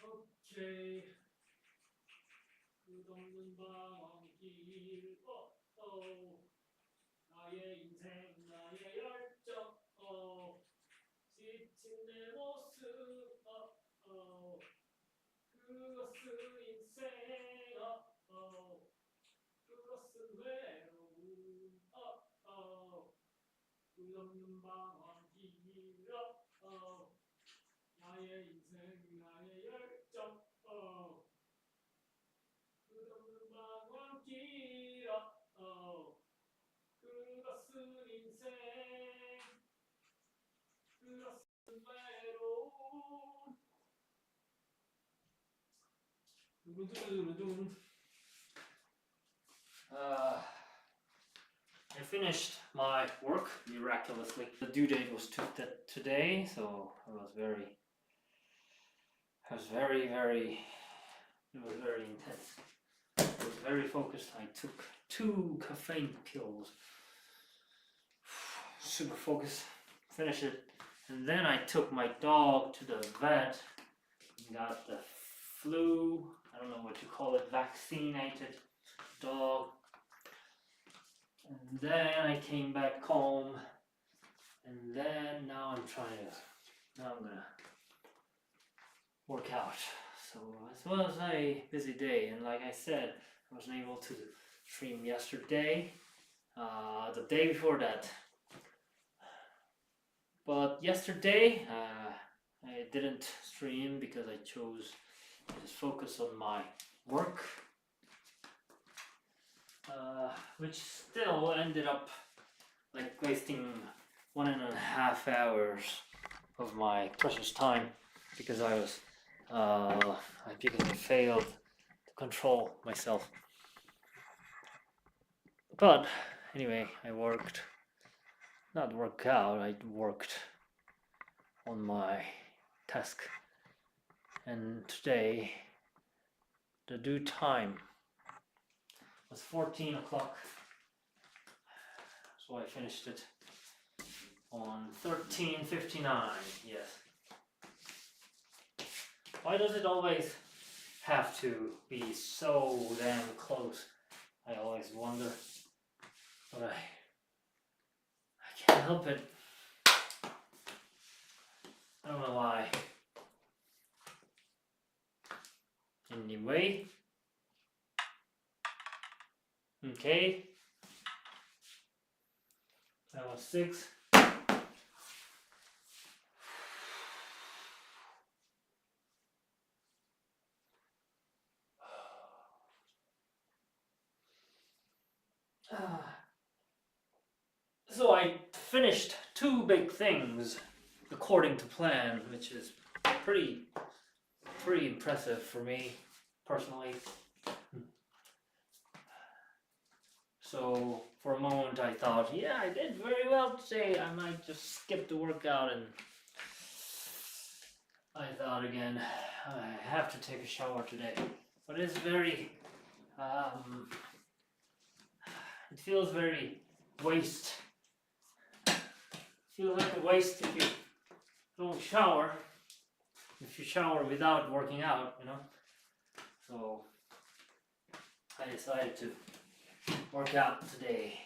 오케이. 끝없는 방황길. 나의 인생, 나의 열정. 지친 내 모습. 그것은 인생. 그것은 외로움. 끝없는 방황길. 나의 인생, 나의 열정. 끝없는 방황길. 그것은 인생. 그것은 외로움. I finished my work miraculously. The due date was today, so it was very intense. I was very focused. I took 2 caffeine pills. Super focused. Finished it. And then I took my dog to the vet. Got the flu, I don't know what you call it, vaccinated dog. And then I came back home. And then now I'm gonna work out. So it was a busy day, and like I said, I wasn't able to stream yesterday, the day before that. But yesterday I didn't stream because I chose to just focus on my work, which still ended up like wasting 1.5 hours of my precious time because I failed to control myself. But anyway, I worked on my task, and today the due time was 14 o'clock, so I finished it on 13:59. Yes. Why does it always have to be so damn close? I always wonder, but I can't help it. I don't know why. Anyway. Okay. That was 6. So I finished 2 big things according to plan, which is pretty impressive for me personally. So for a moment I thought, yeah, I did very well today. I might just skip the workout, and I thought again, I have to take a shower today. But it's very, it feels very waste. Feels like a waste if you don't shower. If you shower without working out, you know. So I decided to work out today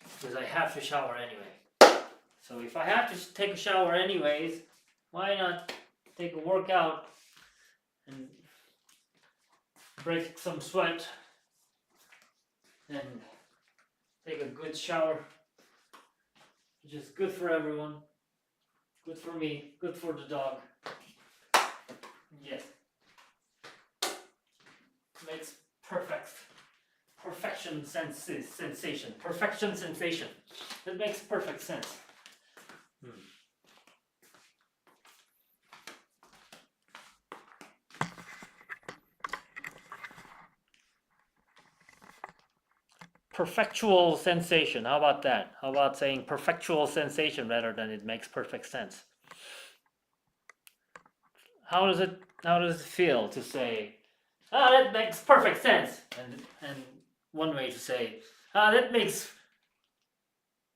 because I have to shower anyway. So if I have to take a shower anyways, why not take a workout and break some sweat and take a good shower, which is good for everyone, good for me, good for the dog. Yes. Makes perfection sensation. Perfection sensation. That makes perfect sense. Perfectual sensation. How about that? How about saying perfectual sensation rather than it makes perfect sense? How does it feel to say, that makes perfect sense? And one way to say, that makes,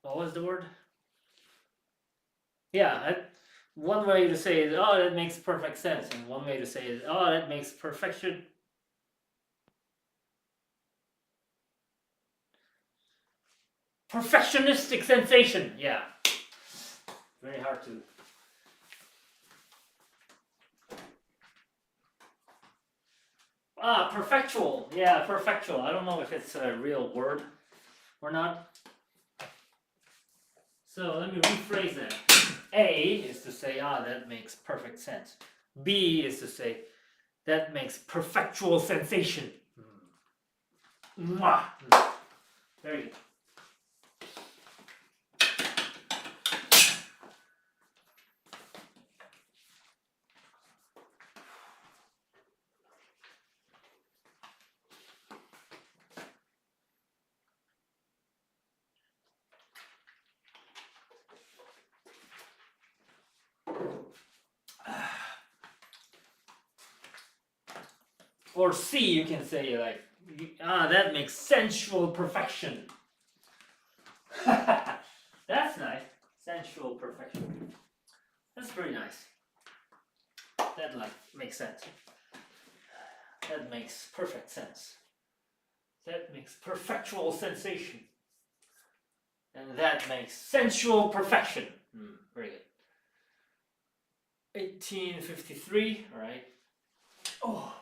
what was the word? Yeah, one way to say it, oh, that makes perfect sense, and one way to say it, oh, that makes perfection. Perfectionistic sensation, yeah. Very hard to. Perfectual, yeah, perfectual. I don't know if it's a real word or not. So let me rephrase that. A is to say, that makes perfect sense. B is to say, that makes perfectual sensation. Mwah. Very good. Or C, you can say like, that makes sensual perfection. That's nice. Sensual perfection. That's pretty nice. That like makes sense. That makes perfect sense. That makes perfectual sensation. And that makes sensual perfection. Very good. 1853, all right. Oh.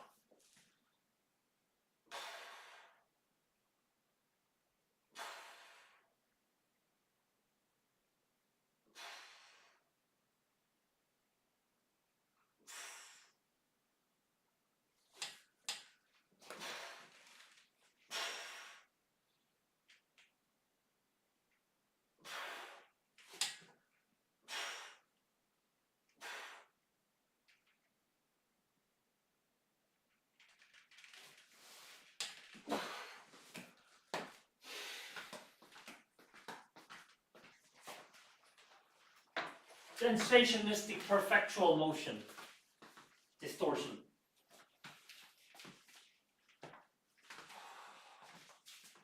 Sensationalistic perfectual motion. Distortion.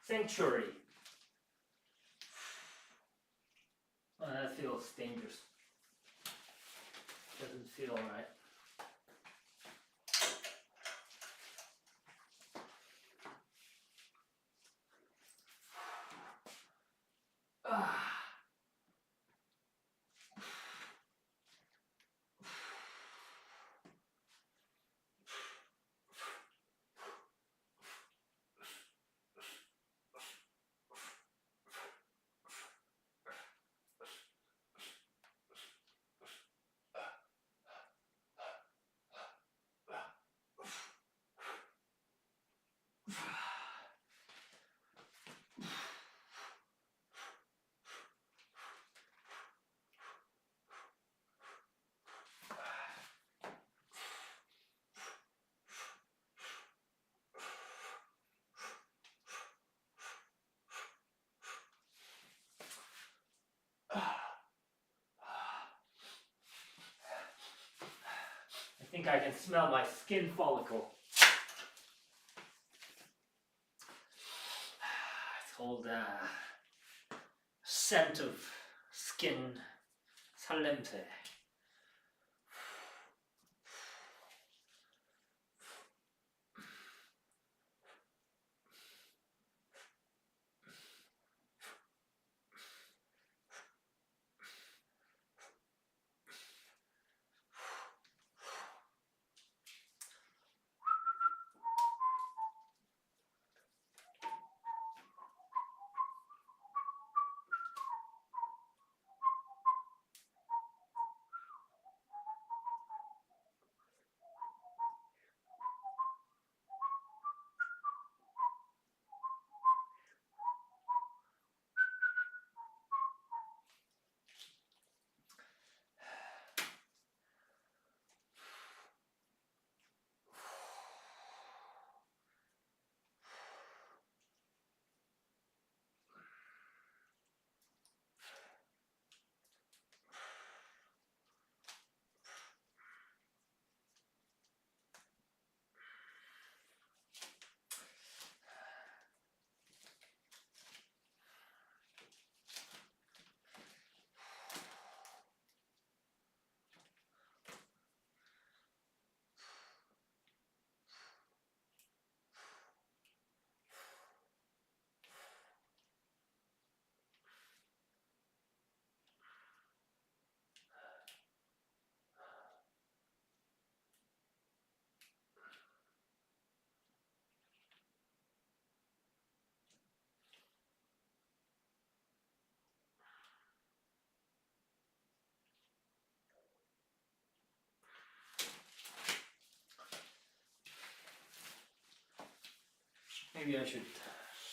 Sanctuary. Oh, that feels dangerous. Doesn't feel right. I think I can smell my skin follicle. It's called scent of skin. 살냄새. Maybe I should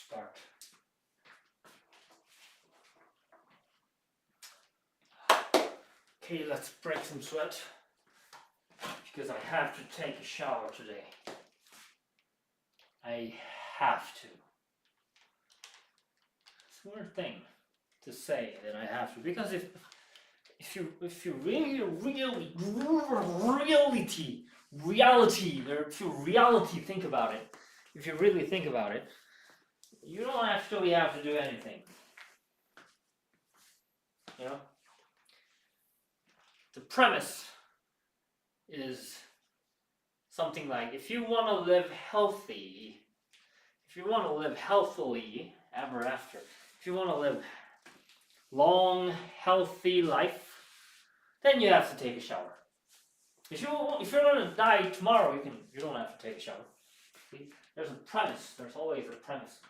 start. Okay, let's break some sweat because I have to take a shower today. I have to. It's a weird thing to say that I have to, because if you really think about it, if you really think about it, you don't actually have to do anything. You know? The premise is something like, if you want to live healthy, if you want to live healthily ever after, if you want to live long, healthy life, then you have to take a shower. If you're gonna die tomorrow, you don't have to take a shower. See? There's a premise. There's always a premise.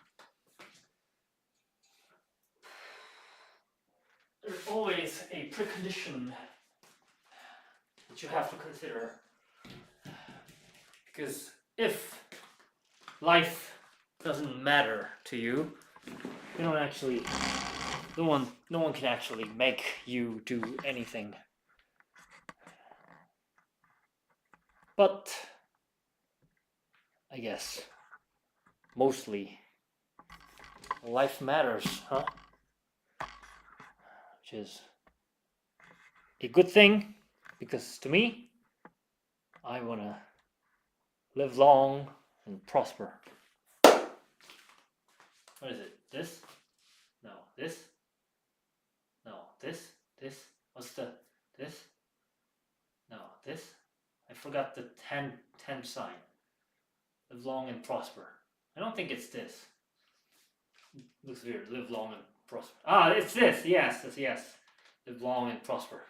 There's always a precondition that you have to consider. Because if life doesn't matter to you, you don't actually, no one can actually make you do anything. But I guess mostly life matters, huh? Which is a good thing, because to me, I wanna live long and prosper. What is it? This? No, this? No, this? This? What's the this? No, this? I forgot the 10 sign. Live long and prosper. I don't think it's this. Looks weird. Live long and prosper. Ah, it's this. Yes, yes. Live long and prosper.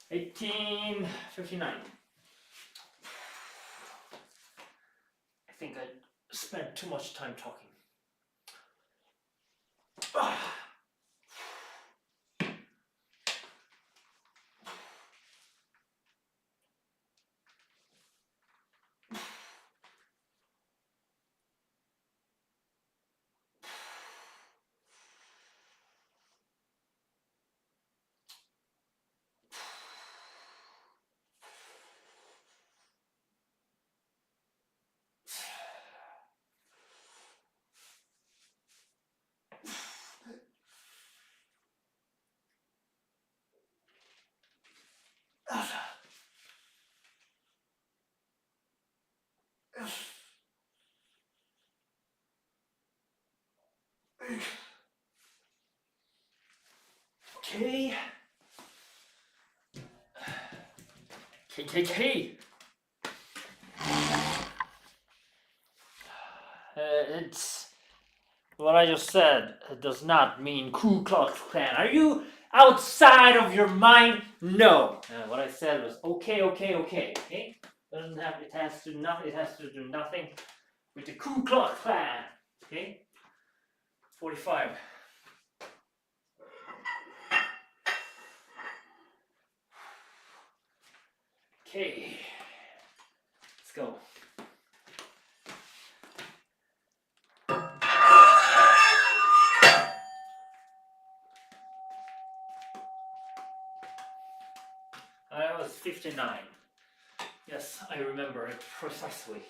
1859. I think I spent too much time talking. Okay. KKK. It's what I just said. It does not mean Ku Klux Klan. Are you outside of your mind? No. What I said was okay. Okay. Doesn't have. It has to nothing. It has to do nothing with the Ku Klux Klan. Okay. 45. Okay. Let's go. That was 59. Yes, I remember it precisely.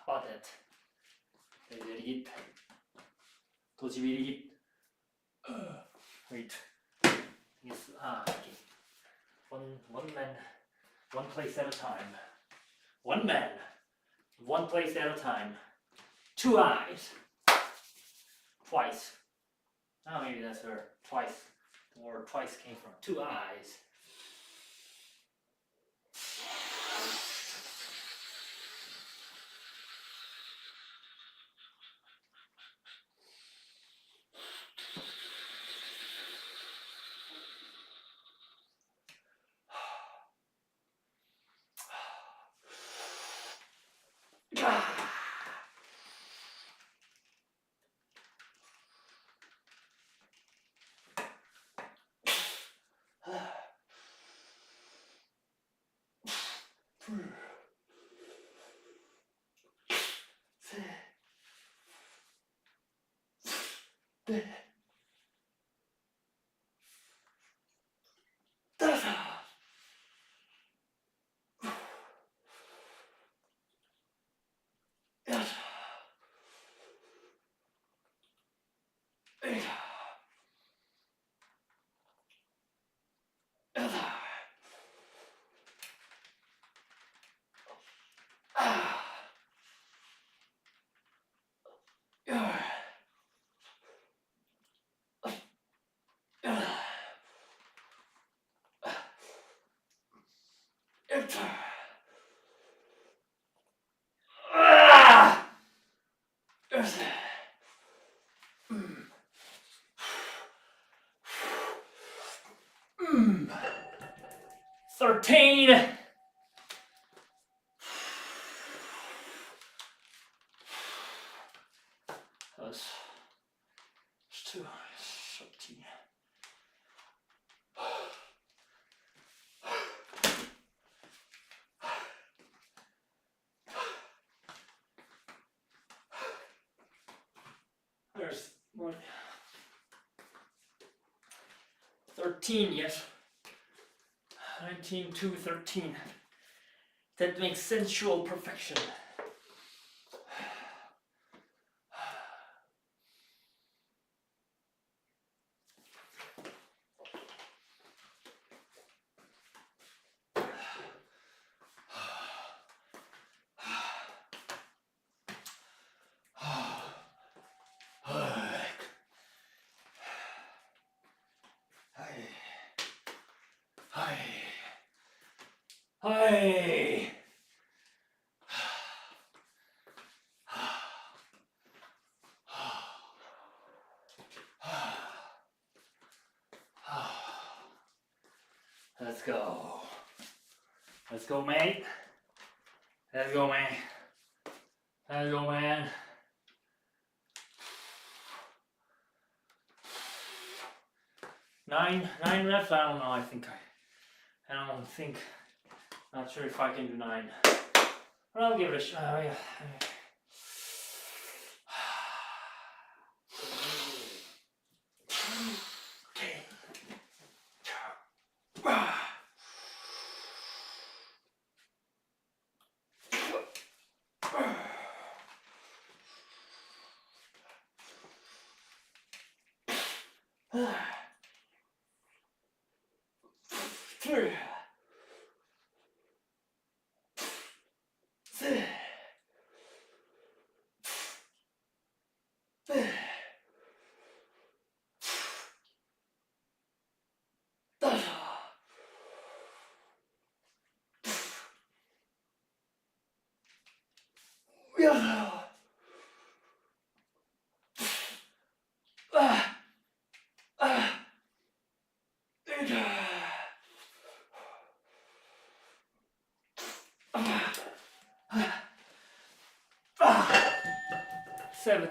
Vatet. Vergit. Tosi virgit. Wait. Yes, okay. One man, one place at a time. One man, one place at a time. 2 eyes. Twice. Oh, maybe that's where twice. The word twice came from. 2 eyes. Mm. 13. That's 2. 13. There's one. 13, yes. 19 to 13. That makes sensual perfection. Hey. Let's go. Let's go, mate. Let's go, man. Let's go, man. Nine reps. I don't know. I don't think. Not sure if I can do 9. But I'll give it a shot. Yeah. Okay. 3. 4. 7.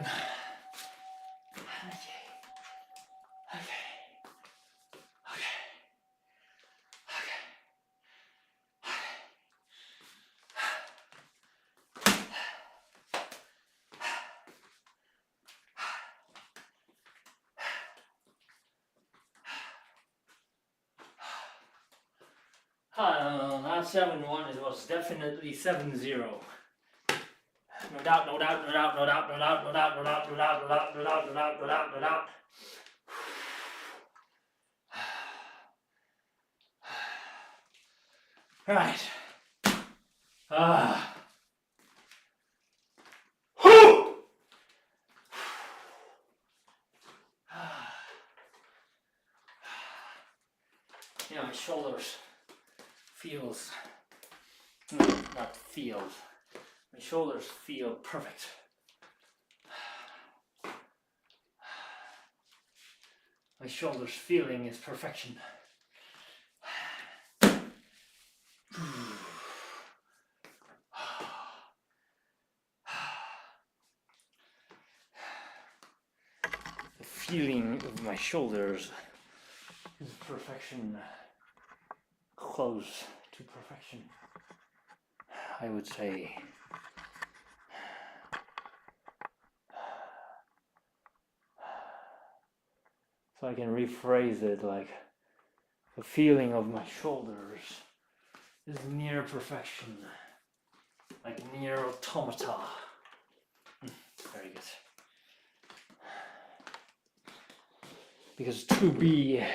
Not 7-1, it was definitely 7-0. No doubt, no doubt, no doubt, no doubt, no doubt, no doubt, no doubt, no doubt, no doubt, no doubt, no doubt, no doubt, no doubt. Right. Ah. Whew. Yeah, my shoulders feels, not feels, my shoulders feel perfect. My shoulders feeling is perfection. The feeling of my shoulders is perfection, close to perfection, I would say. So I can rephrase it like the feeling of my shoulders is near perfection, like near automata. Very good. Because 2B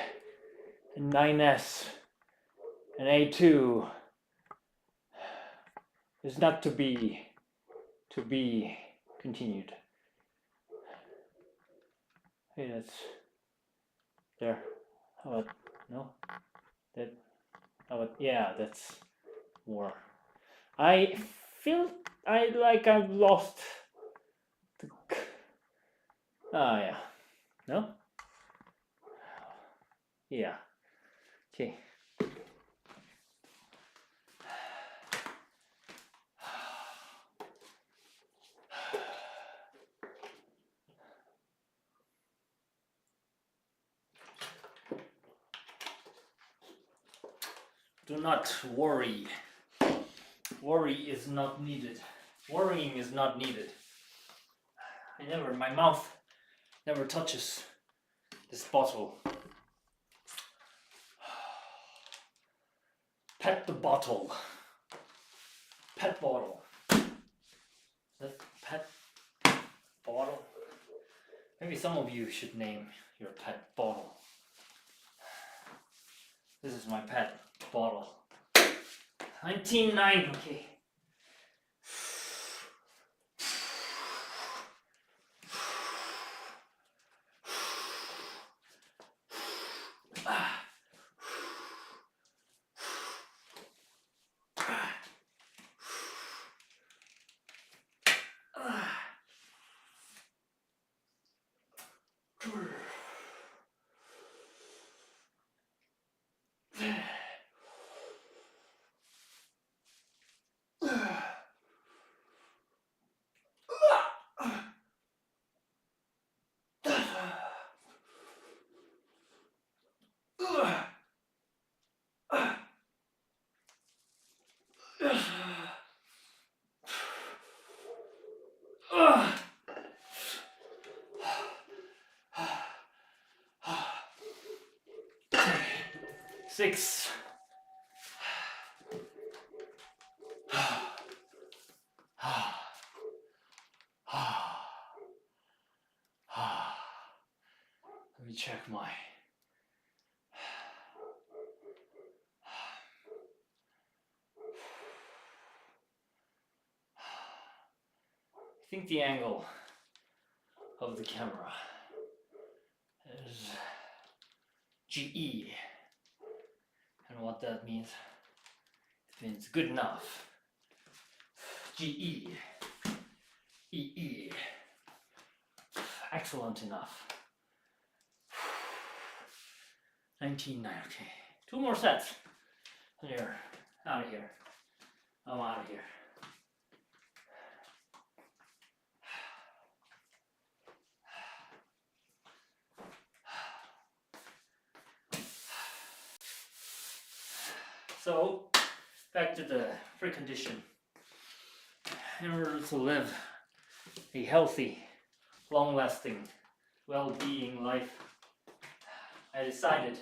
and 9S and A2 is not to be continued. Hey, that's there. How about no? That how about yeah, that's more. I feel I've lost the yeah. No? Yeah. Okay. Do not worry. Worry is not needed. Worrying is not needed. My mouth never touches this bottle. Pet the bottle. Pet bottle. That pet bottle. Maybe some of you should name your pet bottle. This is my pet bottle. 19.9, okay. Six. Let me check my I think the angle of the camera is GE. And what that means, it means good enough. GE. EE. Excellent enough. 19.9, okay. 2 more sets. Here, out of here. I'm out of here. So, back to the precondition. In order to live a healthy, long-lasting, well-being life, I decided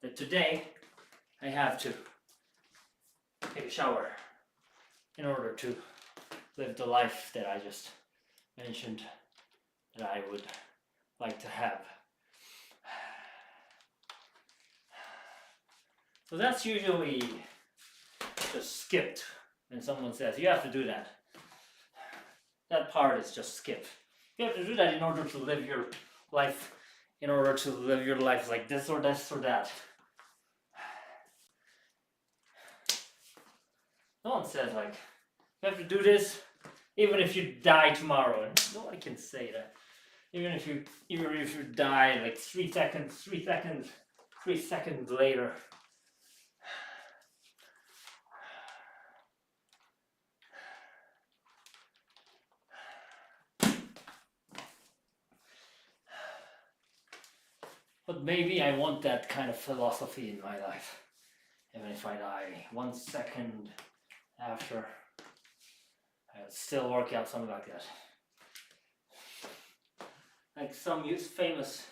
that today I have to take a shower in order to live the life that I just mentioned that I would like to have. So that's usually just skipped when someone says you have to do that. That part is just skipped. You have to do that in order to live your life, like this or this or that. No one says like you have to do this even if you die tomorrow. And nobody can say that. Even if you die like 3 seconds later. But maybe I want that kind of philosophy in my life. Even if I die 1 second after, I would still work out, something like that. Like some famous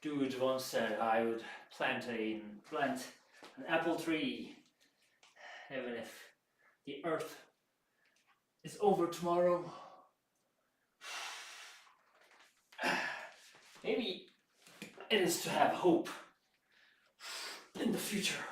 dude once said, I would plant an apple tree, even if the earth is over tomorrow. Maybe it is to have hope in the future.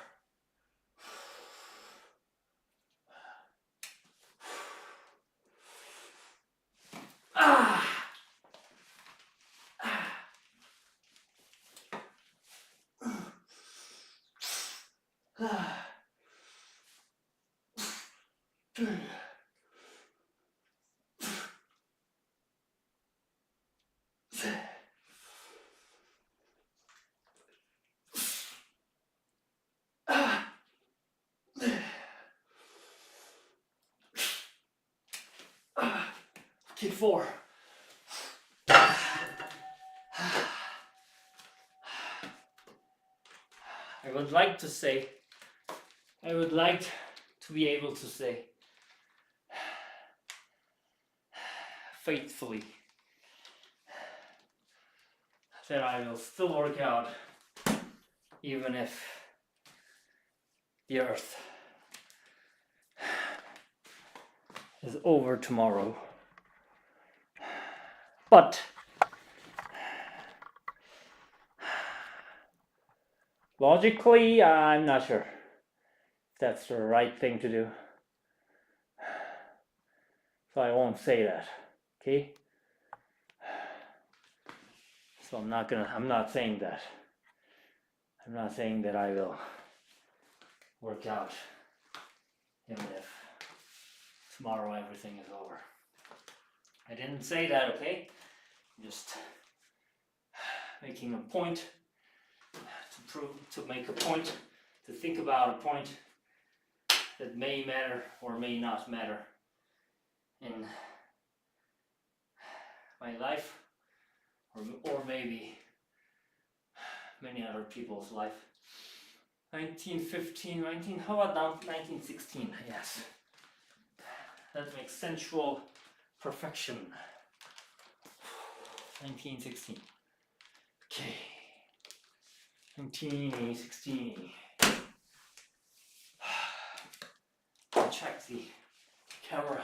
Kick 4. I would like to be able to say faithfully that I will still work out even if the earth is over tomorrow. But logically, I'm not sure if that's the right thing to do. So I won't say that, okay? So I'm not saying that. I'm not saying that I will work out even if tomorrow everything is over. I didn't say that, okay? I'm just making a point to make a point, to think about a point that may matter or may not matter in my life, or maybe many other people's life. 1915, how about now 1916? Yes. That makes sensual perfection. 1916. Okay. 1916. I'll check the camera.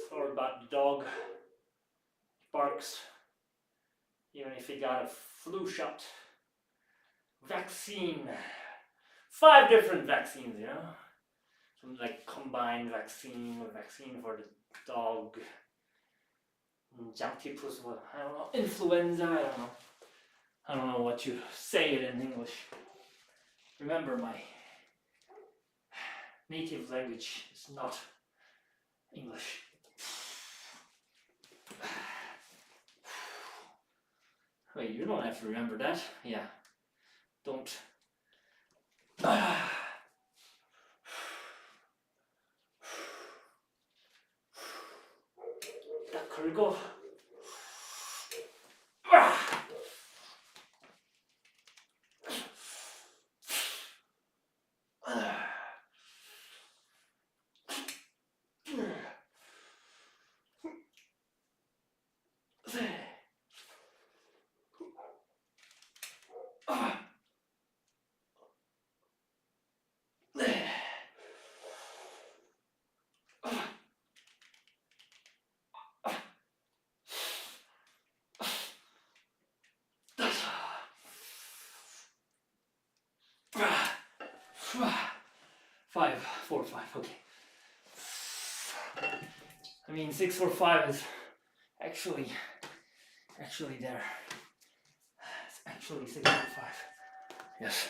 Sorry about the dog. Barks. Even if he got a flu shot. Vaccine. 5 different vaccines, you know? Some like combined vaccine, a vaccine for the dog. Jantipus, I don't know. Influenza, I don't know. I don't know what you say it in English. Remember, my native language is not English. Wait, you don't have to remember that. Yeah. Don't. 그리고 mean 645 is actually there. It's actually 645. Yes.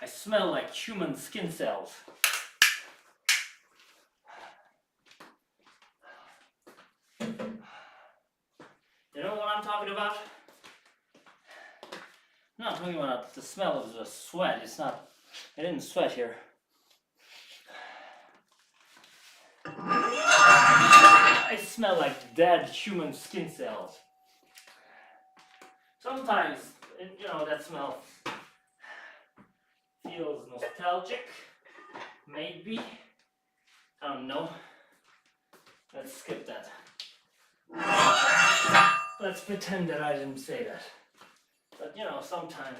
I smell like human skin cells. You know what I'm talking about? I'm not talking about the smell of the sweat. It's not, I didn't sweat here. I smell like dead human skin cells. Sometimes, you know, that smell feels nostalgic. Maybe. I don't know. Let's skip that. Let's pretend that I didn't say that. But you know, sometimes.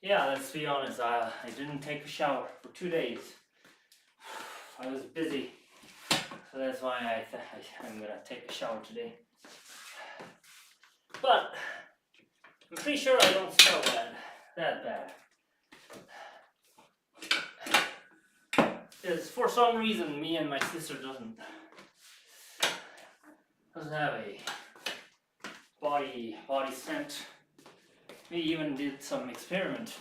Yeah, let's be honest, I didn't take a shower for 2 days. I was busy, so that's why I'm gonna take a shower today. But I'm pretty sure I don't smell that bad. Because for some reason, me and my sister doesn't have a body scent. We even did some experiment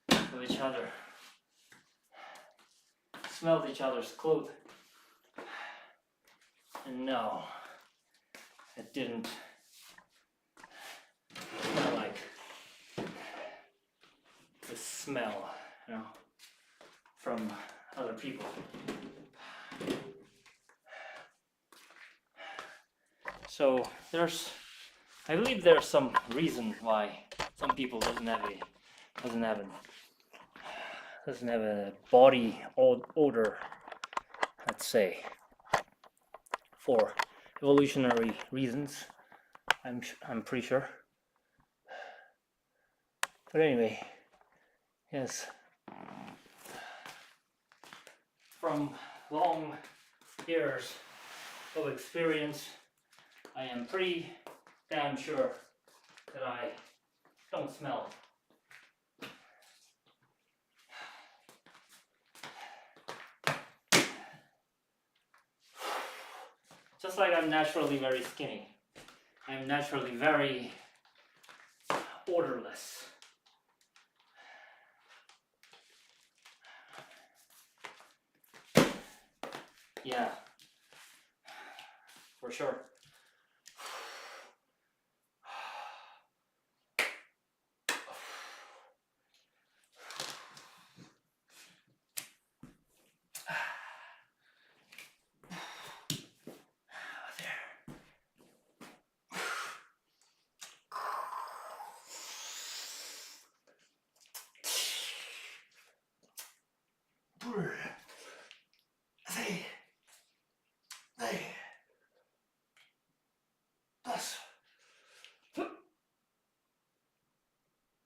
with each other. Smelled each other's clothes. And no, it didn't smell like the smell, you know, from other people. So I believe there's some reason why some people doesn't have a body odor, let's say, for evolutionary reasons. I'm pretty sure. But anyway, yes, from long years of experience, I am pretty damn sure that I don't smell. Just like I'm naturally very skinny, I'm naturally very odorless. Yeah, for sure.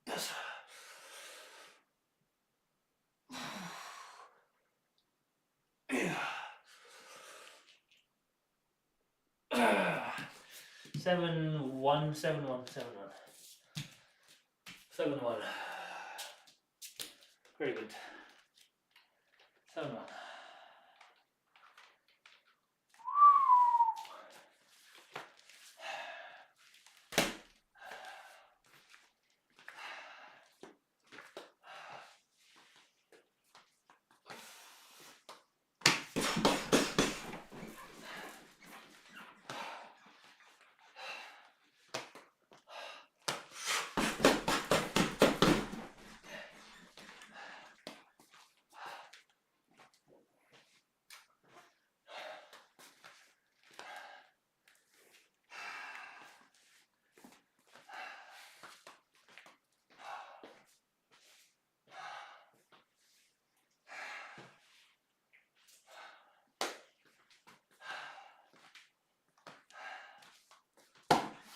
Yes. 7-1. Very good. 7-1.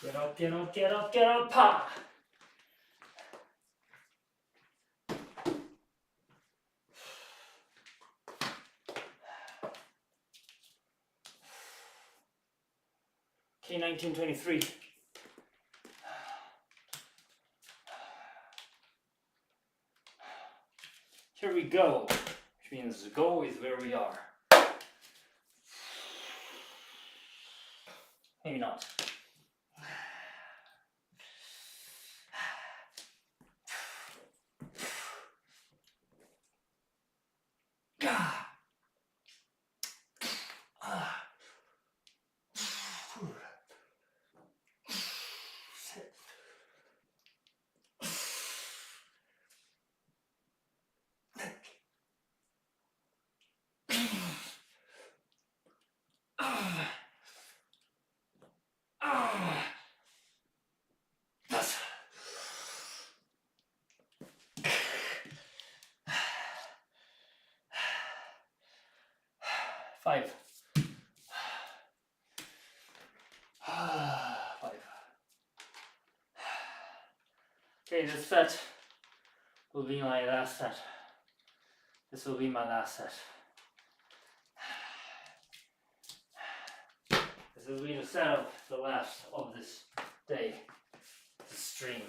Get up, get up, get up, get up, pa! Okay, 1923. Here we go, which means go is where we are. Maybe not. Five. Five. Okay, this set will be my last set. This will be my last set. This will be the set of the last of this day, this stream.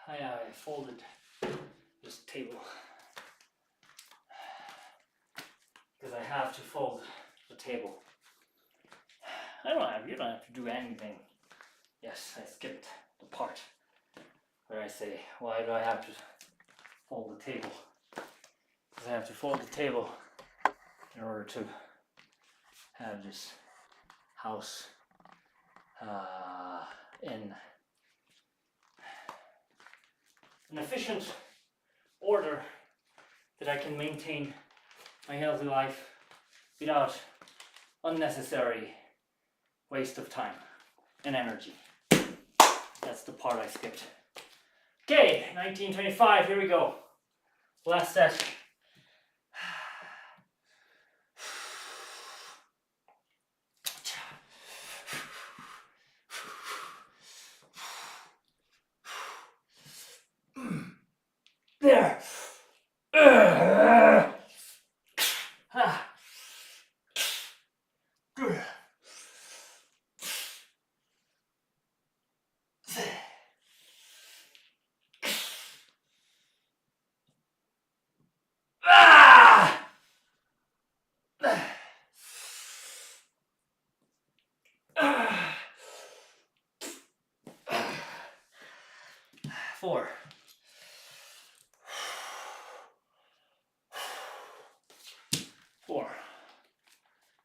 I folded this table because I have to fold the table. You don't have to do anything. Yes, I skipped the part where I say, why do I have to fold the table? Because I have to fold the table in order to have this house in an efficient order that I can maintain my healthy life without unnecessary waste of time and energy. That's the part I skipped. Okay, 1925, here we go. Last set. There. Four.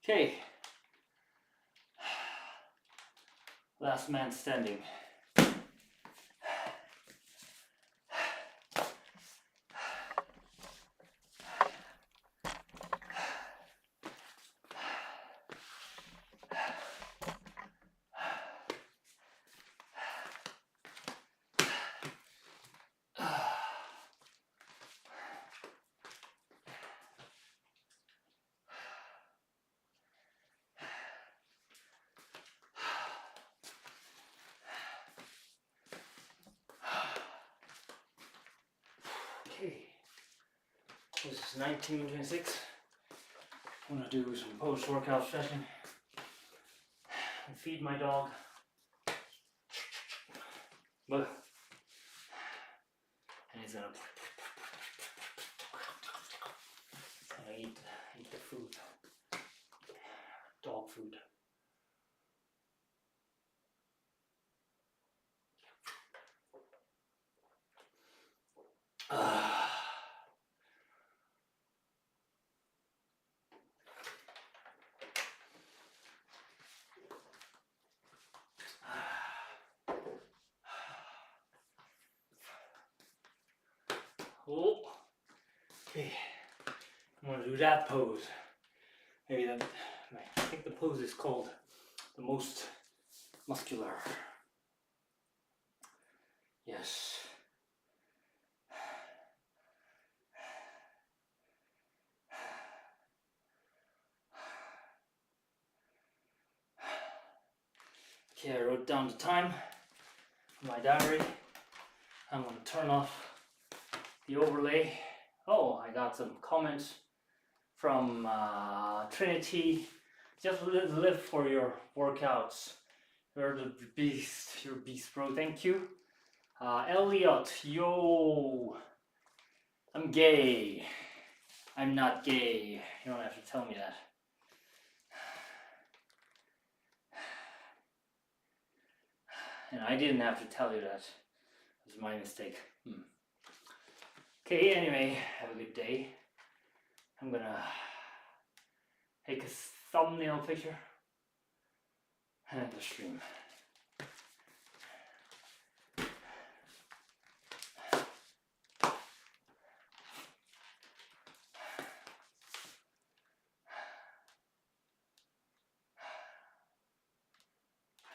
Okay. Last man standing. Okay, this is 1926. I'm gonna do some post-workout stretching and feed my dog. But and he's gonna eat the food, dog food. Oh, okay. I'm gonna do that pose. Maybe that. I think the pose is called the most muscular. Yes. Okay, I wrote down the time in my diary. I'm going to turn off the overlay. Oh, I got some comments from Trinity. Just live for your workouts. You're the beast. You're beast, bro. Thank you. Elliot, yo. I'm gay. I'm not gay. You don't have to tell me that. And I didn't have to tell you that. It was my mistake. Okay, anyway, have a good day. I'm gonna take a thumbnail picture and the stream.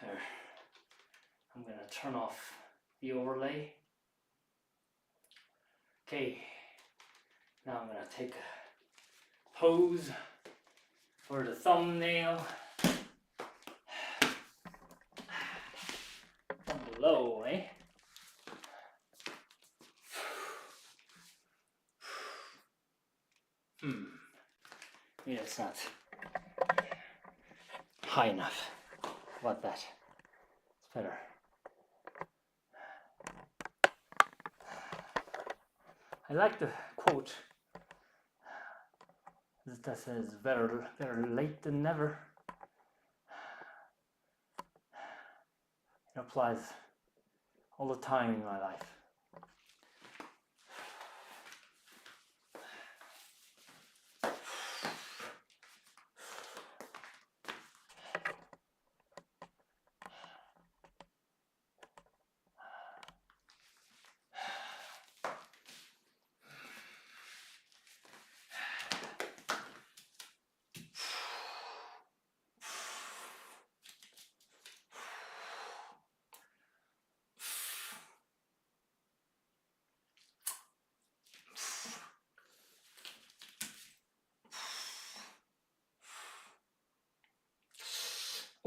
There. I'm gonna turn off the overlay. Okay, now I'm gonna take a pose for the thumbnail. From below, eh? Maybe it's not high enough. How about that? It's better. I like the quote that says better late than never. It applies all the time in my life.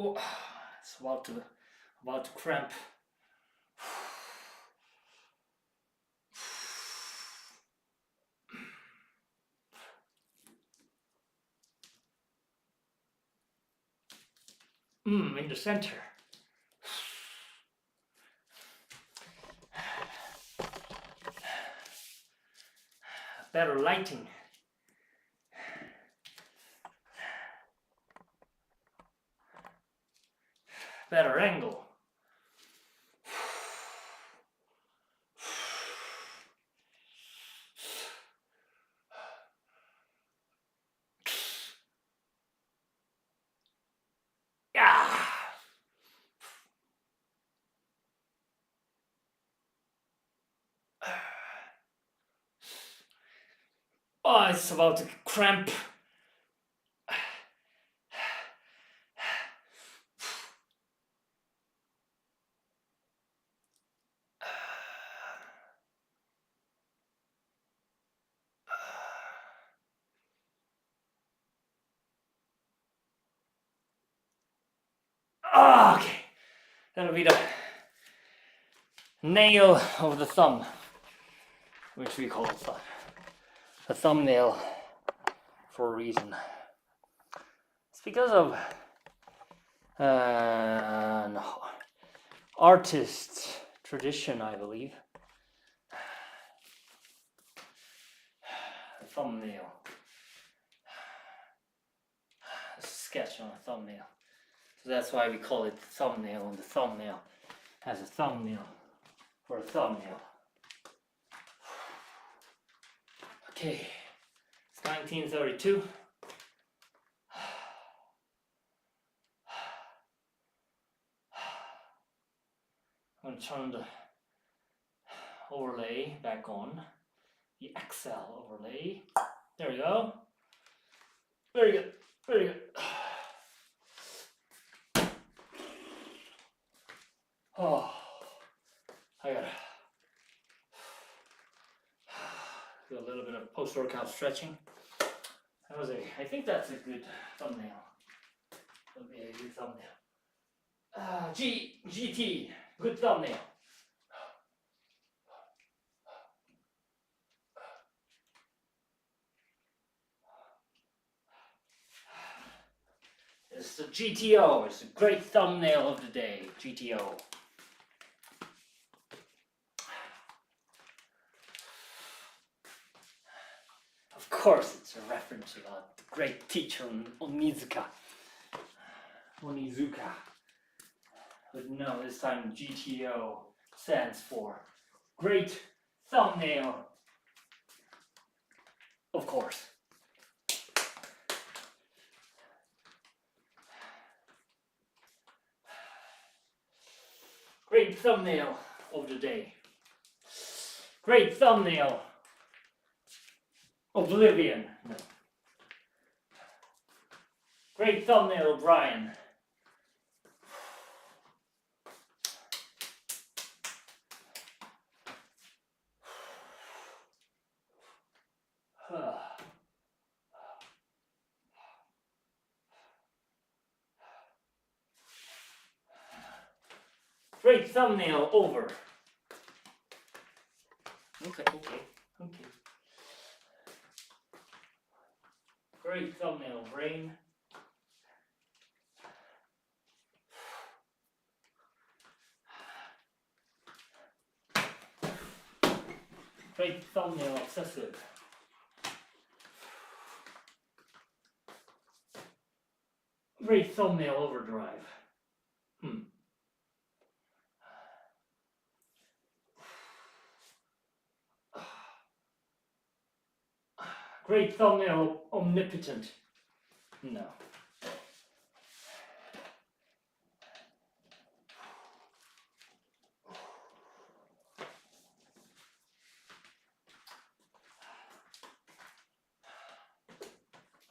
Oh, it's about to cramp. In the center. Better lighting. Better angle. Yeah. Oh, it's about to cramp. Oh, okay, that'll be the nail of the thumb, which we call a thumbnail for a reason. It's because of an artist tradition, I believe. A thumbnail. A sketch on a thumbnail. So that's why we call it thumbnail, and the thumbnail has a thumbnail for a thumbnail. Okay, it's 1932. I'm going to turn the overlay back on, the Excel overlay. There we go. Very good, very good. Oh, I gotta post-workout stretching. I think that's a good thumbnail. That'll be a good thumbnail. GT, good thumbnail. It's the GTO. It's a great thumbnail of the day. GTO. Of course, it's a reference about the great teacher Onizuka. But no, this time GTO stands for Great Thumbnail. Of course. Great thumbnail of the day. Great thumbnail. Oblivion. No. Great thumbnail, Brian. Great thumbnail, over. Okay. Great thumbnail, brain. Great thumbnail, obsessive. Great thumbnail, overdrive. Great thumbnail, omnipotent. No.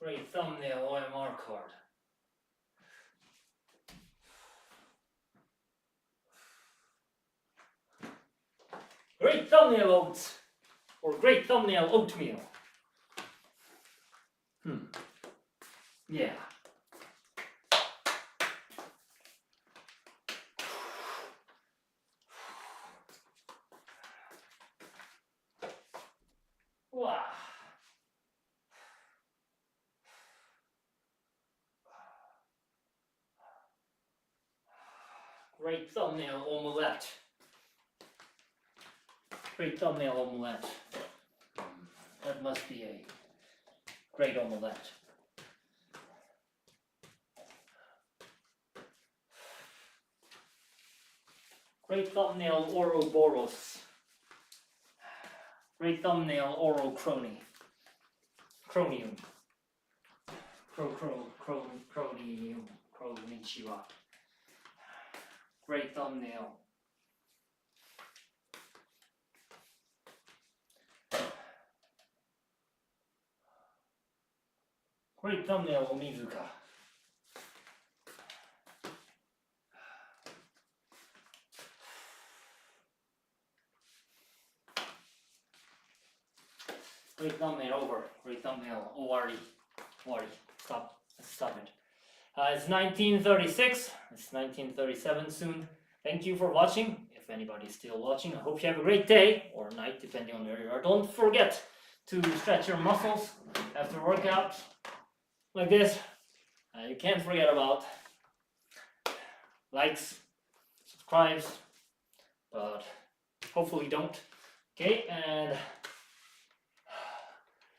Great thumbnail, OMR card. Great thumbnail, oats. Or great thumbnail, oatmeal. Yeah. Wow. Great thumbnail, omelette. Great thumbnail, omelette. That must be a great omelette. Great thumbnail, Ouroboros. Great thumbnail, Orochrony. Chronium. Chronium. Chronichiwa. Great thumbnail. Great thumbnail, Onizuka. Great thumbnail, over. Great thumbnail, Owari. Stop it. It's 1936. It's 1937 soon. Thank you for watching. If anybody's still watching, I hope you have a great day or night, depending on where you are. Don't forget to stretch your muscles after workout like this. You can't forget about likes, subscribes, but hopefully don't. Okay, and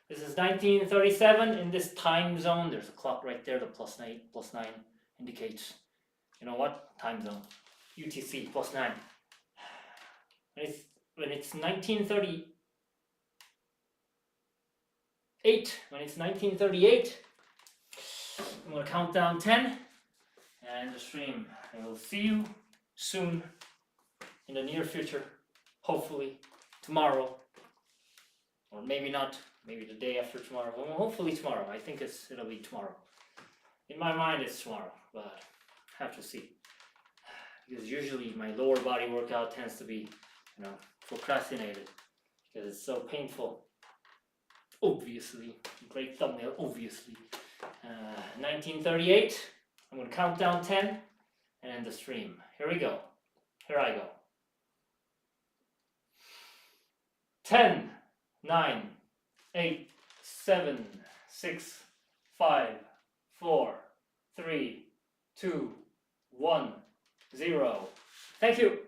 this is 1937 in this time zone. There's a clock right there, the +9 indicates, you know what, time zone, UTC, +9. When it's 1938, I'm gonna count down 10 and the stream. I will see you soon in the near future, hopefully tomorrow, or maybe not. Maybe the day after tomorrow. Well, hopefully tomorrow. I think it'll be tomorrow. In my mind, it's tomorrow, but have to see. Because usually my lower body workout tends to be, procrastinated because it's so painful. obviously. Great thumbnail, obviously. 1938. I'm gonna count down 10 and end the stream. Here we go. Here I go. 10, 9, 8, 7, 6, 5, 4, 3, 2, 1, 0. Thank you.